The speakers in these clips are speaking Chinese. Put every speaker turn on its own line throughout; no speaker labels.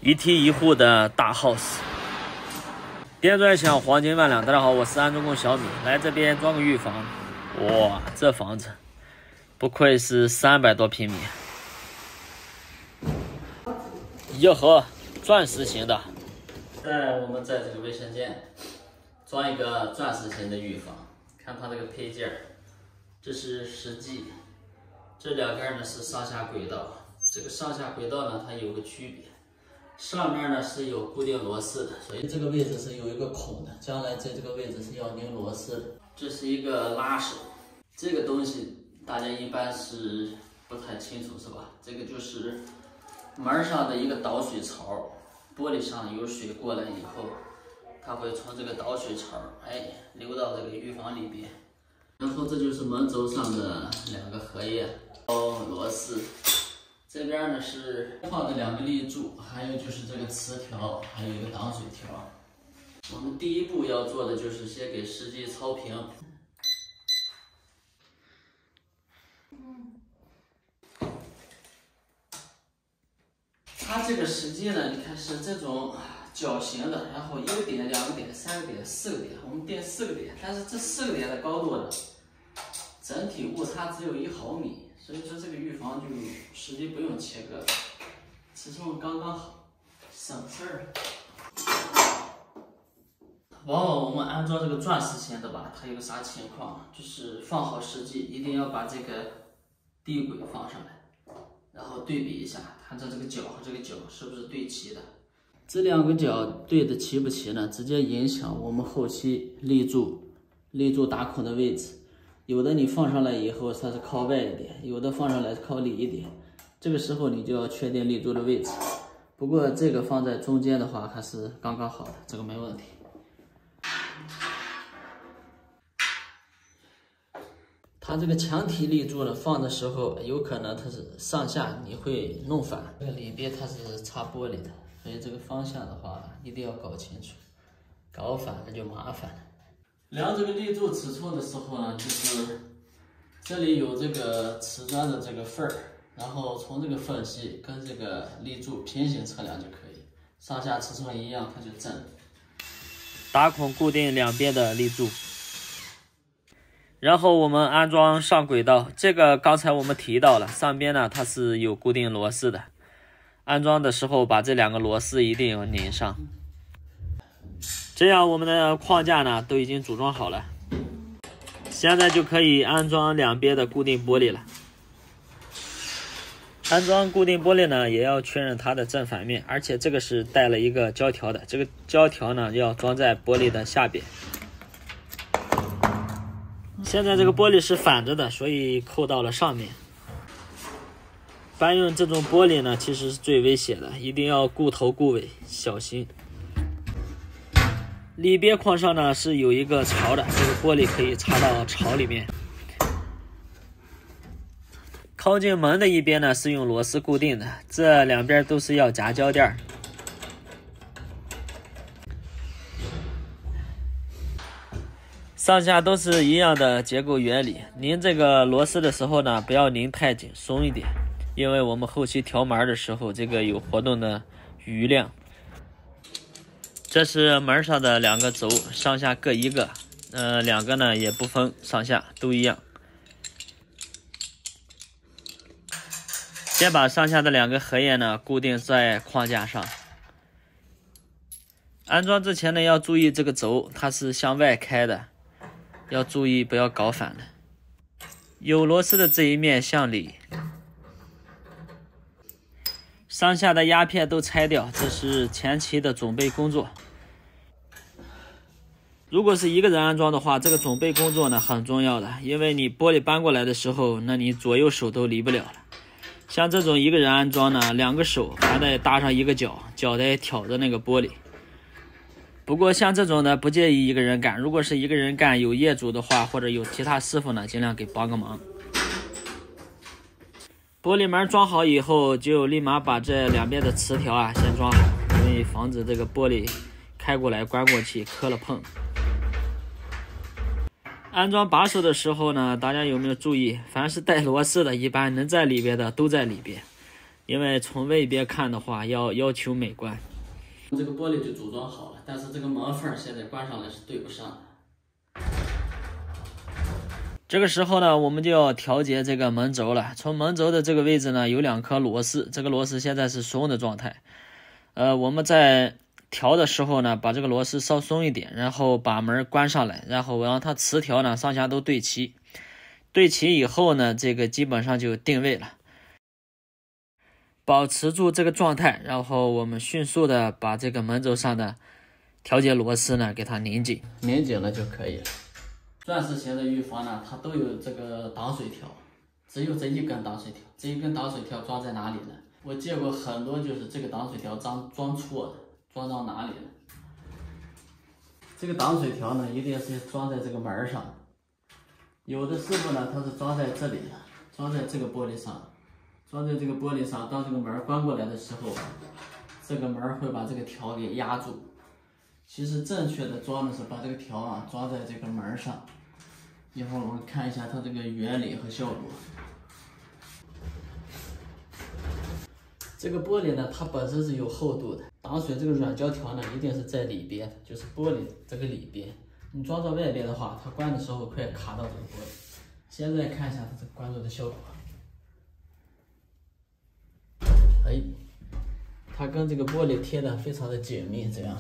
一梯一户的大 house， 电钻响，黄金万两。大家好，我是安中工小米，来这边装个预防。哇，这房子不愧是300多平米，哟呵，钻石型的。我们在这个卫生间装一个钻石型的预防，看它这个配件，这是实际，这两边呢是上下轨道。这个上下轨道呢，它有个区别，上面呢是有固定螺丝的，所以这个位置是有一个孔的，将来在这个位置是要拧螺丝的。这是一个拉手，这个东西大家一般是不太清楚，是吧？这个就是门上的一个导水槽，玻璃上有水过来以后，它会从这个导水槽流到这个预防里边。然后这就是门轴上的2个荷叶、螺丝。这边呢是放的2个立柱，还有就是这个磁条，还有一个挡水条。我们第一步要做的就是先给实际操平。它这个实际呢，你看是这种角形的，然后1个点、2个点、3个点、4个点，我们垫4个点，但是这4个点的高度呢，整体误差只有1毫米。所以说这个预防就实际不用切割，尺寸刚刚好，省事儿。往往我们安装这个钻石型的吧，它有个啥情况，就是放好实际，一定要把这个地轨放上来，然后对比一下，看这个角和这个角是不是对齐的。这2个角对的齐不齐呢，直接影响我们后期立柱打孔的位置。有的你放上来以后它是靠外一点，有的放上来是靠里一点，这个时候你就要确定立柱的位置。不过这个放在中间的话还是刚刚好的，这个没问题。它这个墙体立柱呢，放的时候有可能它是上下你会弄反，这个里边它是擦玻璃的，所以这个方向的话一定要搞清楚，搞反了就麻烦了。量这个立柱尺寸的时候呢，就是这里有这个瓷砖的这个缝儿，然后从这个缝隙跟这个立柱平行测量就可以，上下尺寸一样它就正。打孔固定两边的立柱，然后我们安装上轨道，这个刚才我们提到了，上边呢它是有固定螺丝的，安装的时候把这2个螺丝一定要拧上。这样我们的框架呢都已经组装好了，现在就可以安装两边的固定玻璃了。安装固定玻璃呢也要确认它的正反面，而且这个是带了一个胶条的，这个胶条呢要装在玻璃的下边。现在这个玻璃是反着的，所以扣到了上面。搬运这种玻璃呢其实是最危险的，一定要顾头顾尾，小心。里边框上呢是有一个槽的，这个玻璃可以插到槽里面。靠近门的一边呢是用螺丝固定的，这2边都是要夹胶垫。上下都是一样的结构原理，拧这个螺丝的时候呢不要拧太紧，松一点，因为我们后期调门的时候这个有活动的余量。这是门上的2个轴，上下各1个，2个呢也不分上下，都一样。先把上下的2个荷叶呢固定在框架上。安装之前呢要注意这个轴它是向外开的，要注意不要搞反了。有螺丝的这一面向里，上下的压片都拆掉，这是前期的准备工作。如果是1个人安装的话，这个准备工作呢很重要的，因为你玻璃搬过来的时候，那你左右手都离不了了。像这种1个人安装呢，2个手还得搭上1个脚，脚得挑着那个玻璃。不过像这种的不建议1个人干，如果是1个人干，有业主的话或者有其他师傅呢，尽量给帮个忙。玻璃门装好以后，就立马把这2边的磁条先装好，因为防止这个玻璃开过来关过去磕了碰。安装把手的时候呢，大家有没有注意，凡是带螺丝的一般能在里边的都在里边，因为从外边看的话要求美观。这个玻璃就组装好了，但是这个门缝现在关上来是对不上的。这个时候呢，我们就要调节这个门轴了。从门轴的这个位置呢，有2颗螺丝，这个螺丝现在是松的状态。我们在调的时候呢，把这个螺丝稍松一点，然后把门关上来，然后让它磁条呢上下都对齐。对齐以后呢，这个基本上就定位了。保持住这个状态，然后我们迅速的把这个门轴上的调节螺丝呢给它拧紧，拧紧了就可以了。钻石型的浴房呢，它都有这个挡水条，只有这一根挡水条。这一根挡水条装在哪里呢？我见过很多就是这个挡水条装错的，装到哪里了？这个挡水条呢，一定是装在这个门上。有的师傅呢，他是装在这里的，装在这个玻璃上。装在这个玻璃上，当这个门关过来的时候，这个门会把这个条给压住。其实正确的装的是把这个条啊装在这个门上。一会儿我们看一下它这个原理和效果。这个玻璃呢，它本身是有厚度的，挡水这个软胶条呢一定是在里边，就是玻璃这个里边。你装到外边的话，它关的时候快卡到这个玻璃。现在看一下它这个关住的效果。哎，它跟这个玻璃贴的非常的紧密，这样，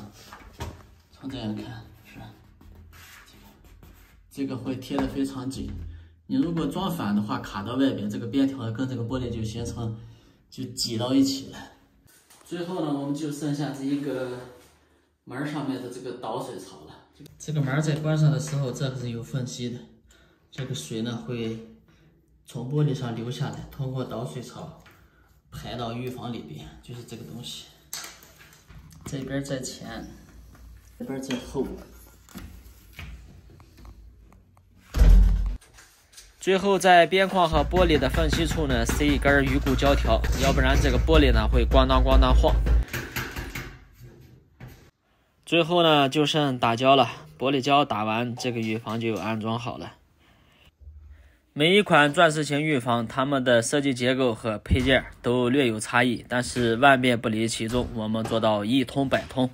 从这样看是，这个会贴的非常紧。你如果装反的话，卡到外边，这个边条跟这个玻璃就挤到一起了。最后呢，我们就剩下这一个门上面的这个导水槽了。这个门在关上的时候，这是有缝隙的，这个水呢会从玻璃上流下来，通过导水槽排到浴房里边，就是这个东西。这边在前，这边在后。最后在边框和玻璃的缝隙处呢，塞一根鱼骨胶条，要不然这个玻璃呢会咣当咣当晃。最后呢就剩打胶了，玻璃胶打完，这个浴房就安装好了。每一款钻石型浴房，它们的设计结构和配件都略有差异，但是万变不离其宗，我们做到一通百通。